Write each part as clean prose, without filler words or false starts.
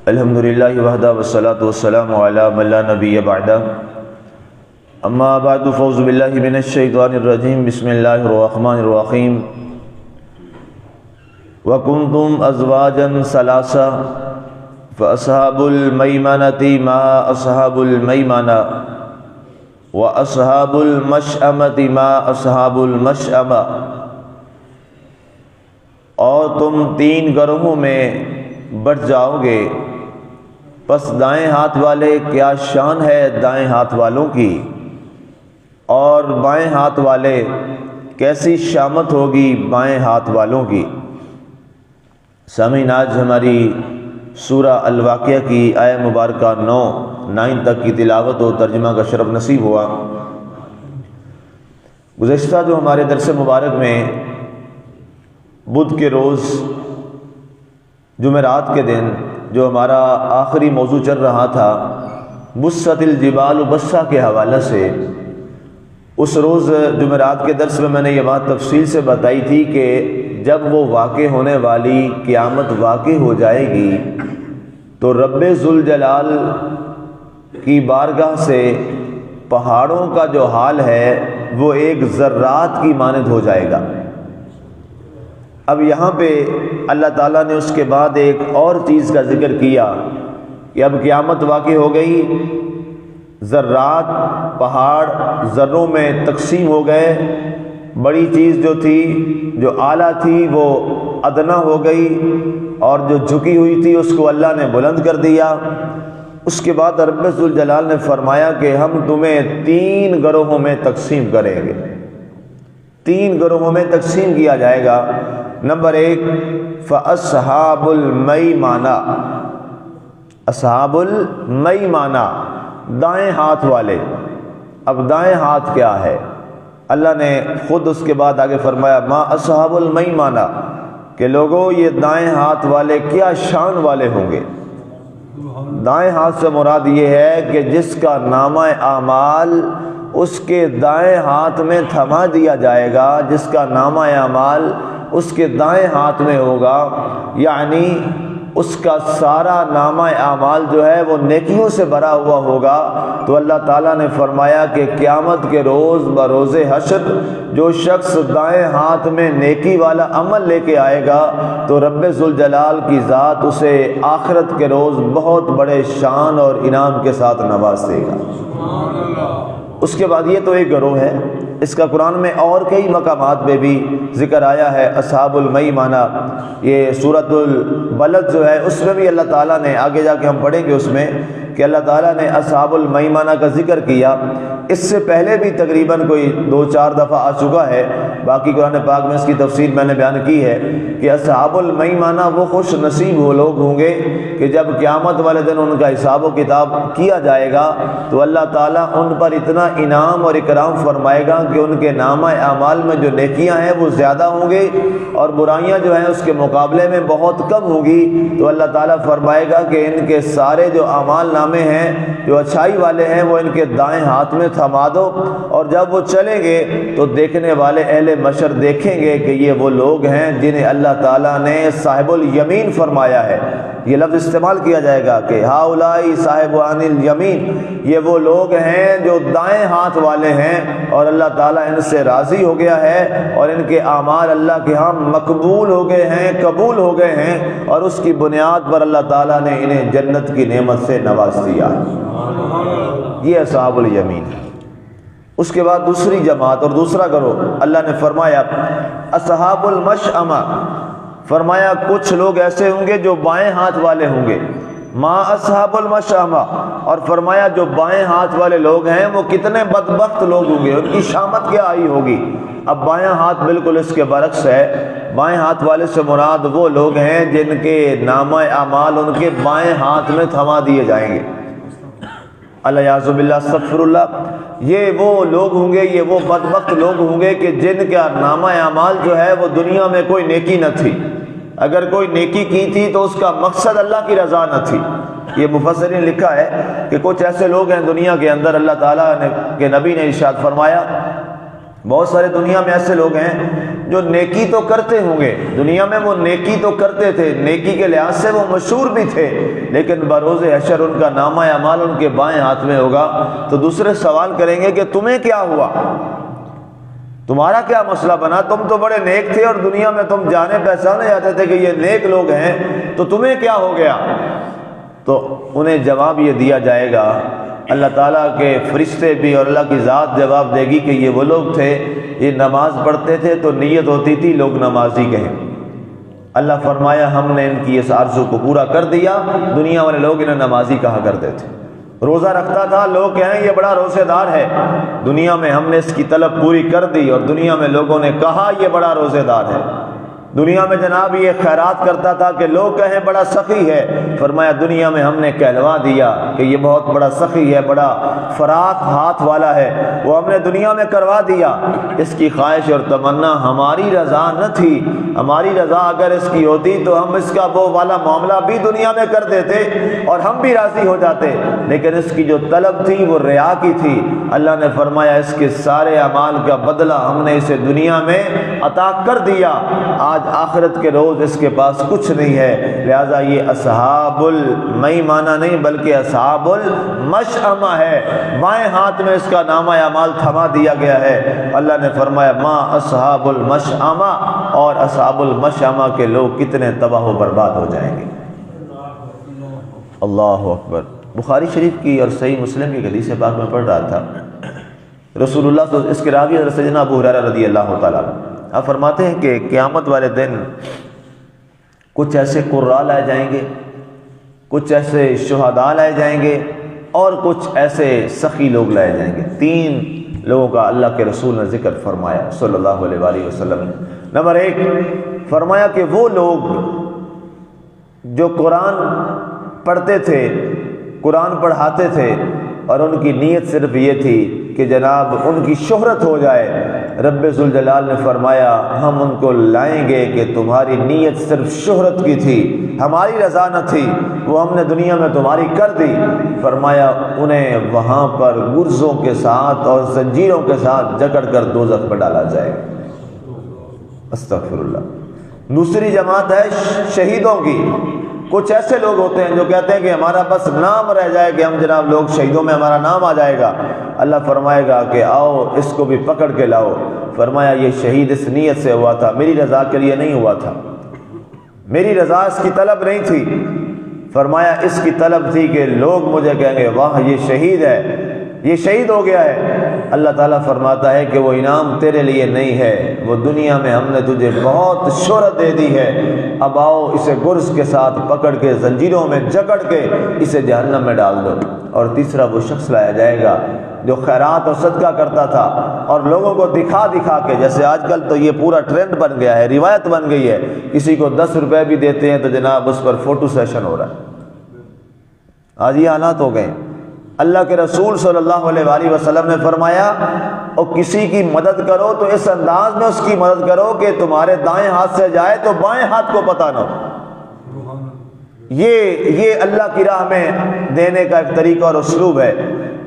الحمدللہ وحدہ والصلاة والسلام علی من لا نبی بعدہ اما بعد فاعوذ باللہ من الشیطان الرجیم بسم اللہ الرحمن الرحیم وَكُنْتُمْ أَزْوَاجًا ثَلَاثًا فَأَصْحَابُ الْمَيْمَنَةِ مَا أَصْحَابُ الْمَيْمَنَةِ وَأَصْحَابُ الْمَشْأَمَةِ مَا أَصْحَابُ الْمَشْأَمَةِ، اور تم 3 گروہوں میں بٹ جاؤ گے، پس دائیں ہاتھ والے کیا شان ہے دائیں ہاتھ والوں کی، اور بائیں ہاتھ والے کیسی شامت ہوگی بائیں ہاتھ والوں کی۔ سامعین، آج ہماری سورہ الواقعہ کی آیہ مبارکہ 9 تک کی تلاوت و ترجمہ کا شرف نصیب ہوا۔ گزشتہ جو ہمارے درس مبارک میں بدھ کے روز جمعرات کے دن جو ہمارا آخری موضوع چل رہا تھا بست الجبال بسا کے حوالے سے، اس روز جمعرات کے درس میں نے یہ بات تفصیل سے بتائی تھی کہ جب وہ واقع ہونے والی قیامت واقع ہو جائے گی تو رب ذوالجلال کی بارگاہ سے پہاڑوں کا جو حال ہے وہ ایک ذرات کی مانند ہو جائے گا۔ اب یہاں پہ اللہ تعالیٰ نے اس کے بعد ایک اور چیز کا ذکر کیا کہ اب قیامت واقع ہو گئی، ذرات پہاڑ ذروں میں تقسیم ہو گئے، بڑی چیز جو تھی جو اعلیٰ تھی وہ ادنا ہو گئی، اور جو جھکی ہوئی تھی اس کو اللہ نے بلند کر دیا۔ اس کے بعد رب ذوالجلال نے فرمایا کہ ہم تمہیں 3 گروہوں میں تقسیم کریں گے، 3 گروہوں میں تقسیم کیا جائے گا۔ نمبر 1 فَأَصْحَابُ الْمَيْمَنَةِ، اصحاب المیمانہ، دائیں ہاتھ والے۔ اب دائیں ہاتھ کیا ہے؟ اللہ نے خود اس کے بعد آگے فرمایا ما اصحاب المیمانہ، کہ لوگوں یہ دائیں ہاتھ والے کیا شان والے ہوں گے۔ دائیں ہاتھ سے مراد یہ ہے کہ جس کا نامہ اعمال اس کے دائیں ہاتھ میں تھما دیا جائے گا، جس کا نامہ اعمال اس کے دائیں ہاتھ میں ہوگا، یعنی اس کا سارا نامہ اعمال جو ہے وہ نیکیوں سے بھرا ہوا ہوگا۔ تو اللہ تعالیٰ نے فرمایا کہ قیامت کے روز بروز حشر جو شخص دائیں ہاتھ میں نیکی والا عمل لے کے آئے گا تو رب ذوالجلال کی ذات اسے آخرت کے روز بہت بڑے شان اور انعام کے ساتھ نواز دے گا۔ اس کے بعد یہ تو ایک گروہ ہے، اس کا قرآن میں اور کئی مقامات پہ بھی ذکر آیا ہے اصحاب المیمانہ۔ یہ سورۃ البلد جو ہے اس میں بھی اللہ تعالیٰ نے، آگے جا کے ہم پڑھیں گے اس میں کہ اللہ تعالیٰ نے اصحاب المیمانہ کا ذکر کیا۔ اس سے پہلے بھی تقریباً کوئی 2-4 دفعہ آ چکا ہے، باقی قرآن پاک میں اس کی تفصیل میں نے بیان کی ہے کہ اصحاب المیمانہ وہ خوش نصیب وہ لوگ ہوں گے کہ جب قیامت والے دن ان کا حساب و کتاب کیا جائے گا تو اللہ تعالیٰ ان پر اتنا انعام اور اکرام فرمائے گا کہ ان کے نامہ اعمال میں جو نیکیاں ہیں وہ زیادہ ہوں گے اور برائیاں جو ہیں اس کے مقابلے میں بہت کم ہوں گی۔ تو اللہ تعالیٰ فرمائے گا کہ ان کے سارے جو اعمال نامے ہیں جو اچھائی والے ہیں وہ ان کے دائیں ہاتھ میں تھما دو، اور جب وہ چلیں گے تو دیکھنے والے اہل محشر دیکھیں گے کہ یہ وہ لوگ ہیں جنہیں اللہ تعالیٰ نے صاحب الیمین فرمایا ہے۔ یہ لفظ استعمال کیا جائے گا کہ ہاؤلائی صاحبان الیمین، یہ وہ لوگ ہیں جو دائیں ہاتھ والے ہیں اور اللہ تعالیٰ ان سے راضی ہو گیا ہے اور ان کے اعمال اللہ کے ہاں مقبول ہو گئے ہیں، قبول ہو گئے ہیں، اور اس کی بنیاد پر اللہ تعالیٰ نے انہیں جنت کی نعمت سے نواز دیا۔ یہ اصحاب الیمین ہے۔ اس کے بعد دوسری جماعت اور دوسرا گروہ اللہ نے فرمایا اصحاب المشأمہ، فرمایا کچھ لوگ ایسے ہوں گے جو بائیں ہاتھ والے ہوں گے، ما اصحاب المشأمہ، اور فرمایا جو بائیں ہاتھ والے لوگ ہیں وہ کتنے بدبخت لوگ ہوں گے، ان کی شامت کیا آئی ہوگی۔ اب بائیں ہاتھ بالکل اس کے برعکس ہے، بائیں ہاتھ والے سے مراد وہ لوگ ہیں جن کے نامہ اعمال ان کے بائیں ہاتھ میں تھما دیے جائیں گے۔ الیاذ باللہ، استغفر اللہ، یہ وہ لوگ ہوں گے، یہ وہ بدبخت لوگ ہوں گے کہ جن کا نامہ اعمال جو ہے وہ دنیا میں کوئی نیکی نہ تھی، اگر کوئی نیکی کی تھی تو اس کا مقصد اللہ کی رضا نہ تھی۔ یہ مفسرین نے لکھا ہے کہ کچھ ایسے لوگ ہیں دنیا کے اندر، اللہ تعالیٰ کے نبی نے ارشاد فرمایا بہت سارے دنیا میں ایسے لوگ ہیں جو نیکی تو کرتے ہوں گے، دنیا میں وہ نیکی تو کرتے تھے، نیکی کے لحاظ سے وہ مشہور بھی تھے، لیکن بروز حشر ان کا نامہ اعمال ان کے بائیں ہاتھ میں ہوگا، تو دوسرے سوال کریں گے کہ تمہیں کیا ہوا، تمہارا کیا مسئلہ بنا، تم تو بڑے نیک تھے اور دنیا میں تم جانے پہچانے جاتے تھے کہ یہ نیک لوگ ہیں، تو تمہیں کیا ہو گیا؟ تو انہیں جواب یہ دیا جائے گا، اللہ تعالیٰ کے فرشتے بھی اور اللہ کی ذات جواب دے گی کہ یہ وہ لوگ تھے، یہ نماز پڑھتے تھے تو نیت ہوتی تھی لوگ نمازی کہیں، اللہ فرمایا ہم نے ان کی اس آرزو کو پورا کر دیا، دنیا والے لوگ انہیں نمازی کہا کرتے تھے، روزہ رکھتا تھا، لوگ کہیں یہ بڑا روزے دار ہے، دنیا میں ہم نے اس کی طلب پوری کر دی اور دنیا میں لوگوں نے کہا یہ بڑا روزے دار ہے، دنیا میں جناب یہ خیرات کرتا تھا کہ لوگ کہیں بڑا سخی ہے، فرمایا دنیا میں ہم نے کہلوا دیا کہ یہ بہت بڑا سخی ہے، بڑا فراق ہاتھ والا ہے، وہ ہم نے دنیا میں کروا دیا، اس کی خواہش اور تمنا ہماری رضا نہ تھی، ہماری رضا اگر اس کی ہوتی تو ہم اس کا وہ والا معاملہ بھی دنیا میں کر دیتے اور ہم بھی راضی ہو جاتے، لیکن اس کی جو طلب تھی وہ ریا کی تھی، اللہ نے فرمایا اس کے سارے اعمال کا بدلہ ہم نے اسے دنیا میں عطا کر دیا، آج آخرت کے روز اس کے پاس کچھ نہیں ہے، لہذا یہ اصحاب المیمانہ نہیں بلکہ اصحاب المشأمہ ہے، بائیں ہاتھ میں اس کا نامہ اعمال تھما دیا گیا ہے، اللہ نے فرمایا ما اصحاب المشأمہ، اور اصحاب المشأمہ کے لوگ کتنے تباہ و برباد ہو جائیں گے۔ اللہ اکبر۔ بخاری شریف کی اور صحیح مسلم کی حدیث پاک میں پڑھ رہا تھا، رسول اللہ صلی اللہ علیہ وسلم، اس کے راوی حضرت سیدنا ابو ہریرہ رضی اللہ تعالیٰ عنہ، آپ فرماتے ہیں کہ قیامت والے دن کچھ ایسے قراء لائے جائیں گے، کچھ ایسے شہداء لائے جائیں گے، اور کچھ ایسے سخی لوگ لائے جائیں گے۔ تین لوگوں کا اللہ کے رسول نے ذکر فرمایا صلی اللہ علیہ وآلہ وسلم۔ نمبر ایک فرمایا کہ وہ لوگ جو قرآن پڑھتے تھے، قرآن پڑھاتے تھے، اور ان کی نیت صرف یہ تھی کہ جناب ان کی شہرت ہو جائے، رب ذوالجلال نے فرمایا ہم ان کو لائیں گے کہ تمہاری نیت صرف شہرت کی تھی، ہماری رضا نہ تھی، وہ ہم نے دنیا میں تمہاری کر دی، فرمایا انہیں وہاں پر گرزوں کے ساتھ اور زنجیروں کے ساتھ جکڑ کر دوزخ میں ڈالا جائے گا۔ استغفر اللہ۔ دوسری جماعت ہے شہیدوں کی، کچھ ایسے لوگ ہوتے ہیں جو کہتے ہیں کہ ہمارا بس نام رہ جائے کہ ہم جناب لوگ شہیدوں میں ہمارا نام آ جائے گا، اللہ فرمائے گا کہ آؤ اس کو بھی پکڑ کے لاؤ، فرمایا یہ شہید اس نیت سے ہوا تھا، میری رضا کے لیے نہیں ہوا تھا، میری رضا اس کی طلب نہیں تھی، فرمایا اس کی طلب تھی کہ لوگ مجھے کہیں گے واہ یہ شہید ہے، یہ شہید ہو گیا ہے، اللہ تعالیٰ فرماتا ہے کہ وہ انعام تیرے لیے نہیں ہے، وہ دنیا میں ہم نے تجھے بہت شہرت دے دی ہے، اب آؤ اسے گرز کے ساتھ پکڑ کے زنجیروں میں جکڑ کے اسے جہنم میں ڈال دو۔ اور تیسرا وہ شخص لایا جائے گا جو خیرات اور صدقہ کرتا تھا اور لوگوں کو دکھا دکھا کے، جیسے آج کل تو یہ پورا ٹرینڈ بن گیا ہے، روایت بن گئی ہے، کسی کو 10 روپے بھی دیتے ہیں تو جناب اس پر فوٹو سیشن ہو رہا ہے، آج یہ حالات ہو گئے۔ اللہ کے رسول صلی اللہ علیہ وآلہ وسلم نے فرمایا اور کسی کی مدد کرو تو اس انداز میں اس کی مدد کرو کہ تمہارے دائیں ہاتھ سے جائے تو بائیں ہاتھ کو پتہ نہ ہو۔ یہ اللہ کی راہ میں دینے کا ایک طریقہ اور اسلوب ہے،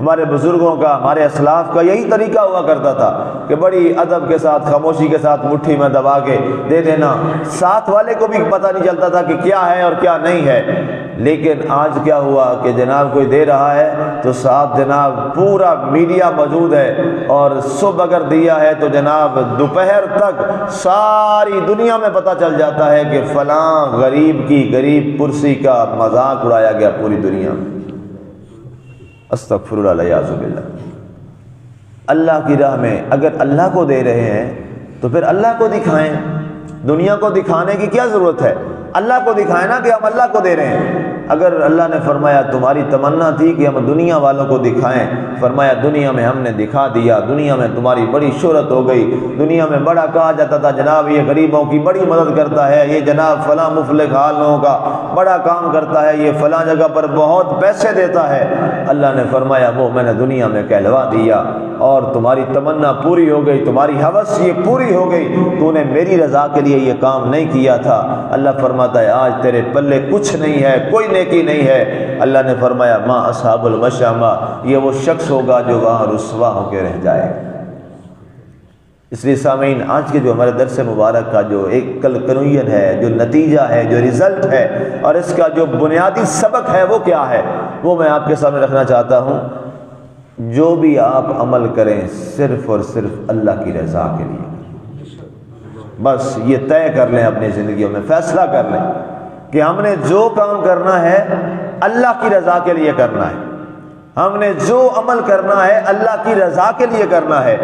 ہمارے بزرگوں کا، ہمارے اسلاف کا یہی طریقہ ہوا کرتا تھا کہ بڑی ادب کے ساتھ، خاموشی کے ساتھ مٹھی میں دبا کے دے دینا، ساتھ والے کو بھی پتہ نہیں چلتا تھا کہ کیا ہے اور کیا نہیں ہے۔ لیکن آج کیا ہوا کہ جناب کوئی دے رہا ہے تو ساتھ جناب پورا میڈیا موجود ہے، اور صبح اگر دیا ہے تو جناب دوپہر تک ساری دنیا میں پتہ چل جاتا ہے کہ فلاں غریب کی غریب پرسی کا مذاق اڑایا گیا پوری دنیا میں۔ استغفر اللہ والعیاذ باللہ۔ اللہ کی راہ میں اگر اللہ کو دے رہے ہیں تو پھر اللہ کو دکھائیں، دنیا کو دکھانے کی کیا ضرورت ہے؟ اللہ کو دکھائیں نا کہ ہم اللہ کو دے رہے ہیں۔ اگر اللہ نے فرمایا تمہاری تمنا تھی کہ ہم دنیا والوں کو دکھائیں، فرمایا دنیا میں ہم نے دکھا دیا، دنیا میں تمہاری بڑی شہرت ہو گئی، دنیا میں بڑا کہا جاتا تھا جناب یہ غریبوں کی بڑی مدد کرتا ہے، یہ جناب فلاں مفلح حال لوگوں کا بڑا کام کرتا ہے، یہ فلاں جگہ پر بہت پیسے دیتا ہے۔ اللہ نے فرمایا وہ میں نے دنیا میں کہلوا دیا اور تمہاری تمنا پوری ہو گئی، تمہاری ہوس یہ پوری ہو گئی، تو نے میری رضا کے لیے یہ کام نہیں کیا تھا۔ اللہ فرماتا ہے آج تیرے پلے کچھ نہیں ہے، کوئی نیکی نہیں ہے۔ اللہ نے فرمایا ما اصحاب المشأمہ، یہ وہ شخص ہوگا جو وہاں رسوا ہو کے رہ جائے۔ اس لیے سامعین، آج کے جو ہمارے درس مبارک کا جو ایک کنوین ہے، جو نتیجہ ہے، جو رزلٹ ہے، اور اس کا جو بنیادی سبق ہے وہ کیا ہے، وہ میں آپ کے سامنے رکھنا چاہتا ہوں۔ جو بھی آپ عمل کریں صرف اور صرف اللہ کی رضا کے لیے، بس یہ طے کر لیں، اپنی زندگیوں میں فیصلہ کر لیں کہ ہم نے جو کام کرنا ہے اللہ کی رضا کے لیے کرنا ہے، ہم نے جو عمل کرنا ہے اللہ کی رضا کے لیے کرنا ہے۔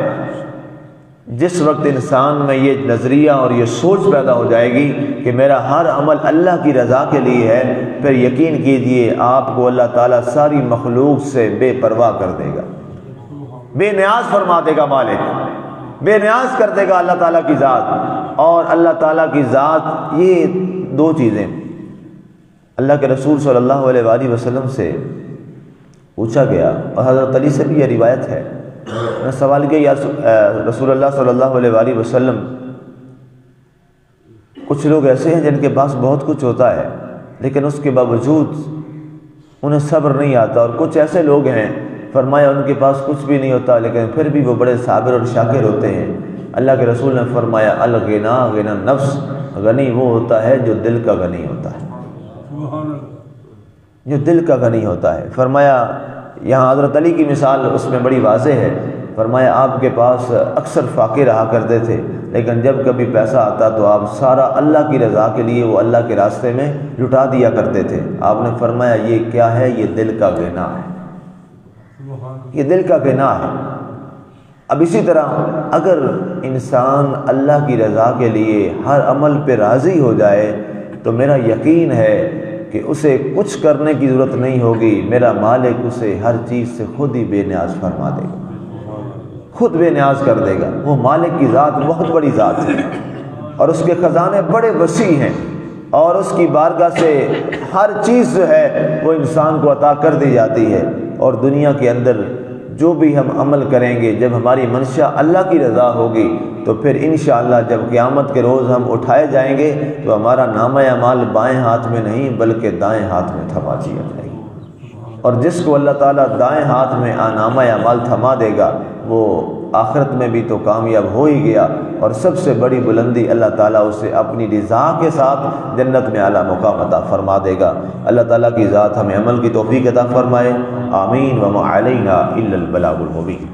جس وقت انسان میں یہ نظریہ اور یہ سوچ پیدا ہو جائے گی کہ میرا ہر عمل اللہ کی رضا کے لیے ہے، پھر یقین کیجئے آپ کو اللہ تعالیٰ ساری مخلوق سے بے پرواہ کر دے گا، بے نیاز فرما دے گا، مالک بے نیاز کر دے گا اللہ تعالیٰ کی ذات۔ اور اللہ تعالیٰ کی ذات، یہ دو چیزیں اللہ کے رسول صلی اللہ علیہ وآلہ وسلم سے پوچھا گیا، اور حضرت علی سے بھی یہ روایت ہے۔ میں سوال کیا، یا رسول اللہ صلی اللہ علیہ وآلہ وسلم، کچھ لوگ ایسے ہیں جن کے پاس بہت کچھ ہوتا ہے لیکن اس کے باوجود انہیں صبر نہیں آتا، اور کچھ ایسے لوگ ہیں، فرمایا ان کے پاس کچھ بھی نہیں ہوتا لیکن پھر بھی وہ بڑے صابر اور شاکر ہوتے ہیں۔ اللہ کے رسول نے فرمایا، الغنا غنی النفس، غنی وہ ہوتا ہے جو دل کا غنی ہوتا ہے، جو دل کا غنی ہوتا ہے۔ فرمایا، یہاں حضرت علی کی مثال اس میں بڑی واضح ہے۔ فرمایا آپ کے پاس اکثر فاقے رہا کرتے تھے لیکن جب کبھی پیسہ آتا تو آپ سارا اللہ کی رضا کے لیے وہ اللہ کے راستے میں لٹا دیا کرتے تھے۔ آپ نے فرمایا یہ کیا ہے؟ یہ دل کا غنا ہے، یہ دل کا غنا ہے۔ اب اسی طرح اگر انسان اللہ کی رضا کے لیے ہر عمل پہ راضی ہو جائے تو میرا یقین ہے کہ اسے کچھ کرنے کی ضرورت نہیں ہوگی، میرا مالک اسے ہر چیز سے خود ہی بے نیاز فرما دے گا، خود بے نیاز کر دے گا۔ وہ مالک کی ذات بہت بڑی ذات ہے اور اس کے خزانے بڑے وسیع ہیں، اور اس کی بارگاہ سے ہر چیز جو ہے وہ انسان کو عطا کر دی جاتی ہے۔ اور دنیا کے اندر جو بھی ہم عمل کریں گے، جب ہماری منشا اللہ کی رضا ہوگی تو پھر انشاءاللہ جب قیامت کے روز ہم اٹھائے جائیں گے تو ہمارا نامہ اعمال بائیں ہاتھ میں نہیں بلکہ دائیں ہاتھ میں تھما دیا جائے گا، اور جس کو اللہ تعالیٰ دائیں ہاتھ میں نامہ اعمال تھما دے گا وہ آخرت میں بھی تو کامیاب ہو ہی گیا، اور سب سے بڑی بلندی اللہ تعالیٰ اسے اپنی رضا کے ساتھ جنت میں اعلیٰ مقام عطا فرما دے گا۔ اللہ تعالیٰ کی ذات ہمیں عمل کی توفیق عطا فرمائے، آمین۔ وما علینا الا البلاغ المبین۔